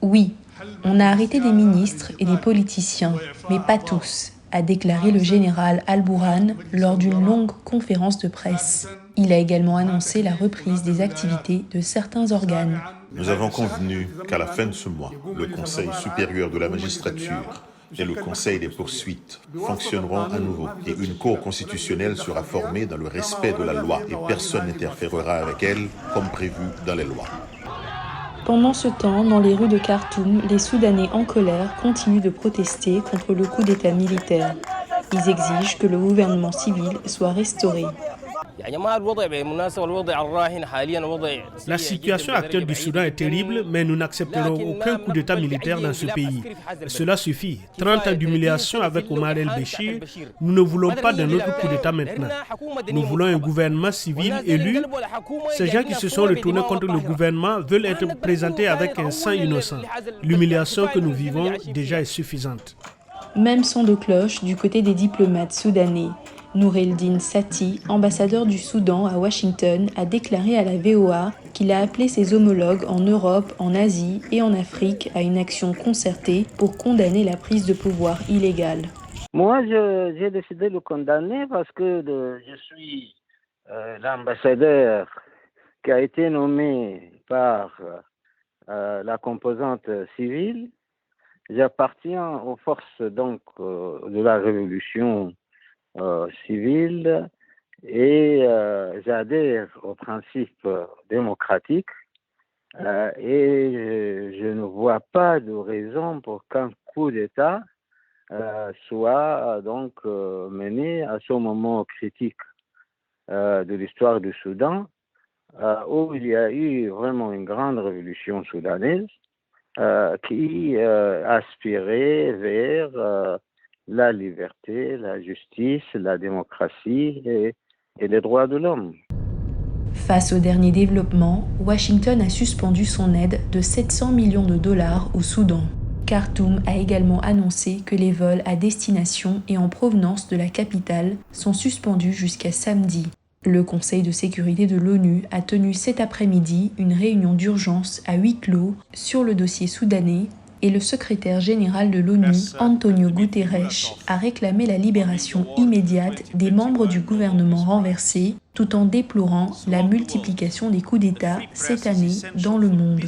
Oui, on a arrêté des ministres et des politiciens, mais pas tous, a déclaré le général Al-Bourhan lors d'une longue conférence de presse. Il a également annoncé la reprise des activités de certains organes. Nous avons convenu qu'à la fin de ce mois, le Conseil supérieur de la magistrature et le Conseil des poursuites fonctionneront à nouveau et une cour constitutionnelle sera formée dans le respect de la loi et personne n'interférera avec elle comme prévu dans les lois. Pendant ce temps, dans les rues de Khartoum, les Soudanais en colère continuent de protester contre le coup d'État militaire. Ils exigent que le gouvernement civil soit restauré. La situation actuelle du Soudan est terrible, mais nous n'accepterons aucun coup d'État militaire dans ce pays. Cela suffit. 30 ans d'humiliation avec Omar el-Béchir, nous ne voulons pas d'un autre coup d'État maintenant. Nous voulons un gouvernement civil élu. Ces gens qui se sont retournés contre le gouvernement veulent être présentés avec un sang innocent. L'humiliation que nous vivons déjà est suffisante. Même son de cloche du côté des diplomates soudanais. Nour el-Din Sati, ambassadeur du Soudan à Washington, a déclaré à la VOA qu'il a appelé ses homologues en Europe, en Asie et en Afrique à une action concertée pour condamner la prise de pouvoir illégale. Moi, j'ai décidé de le condamner parce que je suis l'ambassadeur qui a été nommé par la composante civile. J'appartiens aux forces donc de la révolution civile et j'adhère aux principes démocratiques et je ne vois pas de raison pour qu'un coup d'État soit donc mené à ce moment critique de l'histoire du Soudan où il y a eu vraiment une grande révolution soudanaise qui aspirait vers la liberté, la justice, la démocratie et les droits de l'homme. Face aux derniers développements, Washington a suspendu son aide de 700 millions de dollars au Soudan. Khartoum a également annoncé que les vols à destination et en provenance de la capitale sont suspendus jusqu'à samedi. Le Conseil de sécurité de l'ONU a tenu cet après-midi une réunion d'urgence à huis clos sur le dossier soudanais et le secrétaire général de l'ONU, Antonio Guterres, a réclamé la libération immédiate des membres du gouvernement renversé, tout en déplorant la multiplication des coups d'État cette année dans le monde.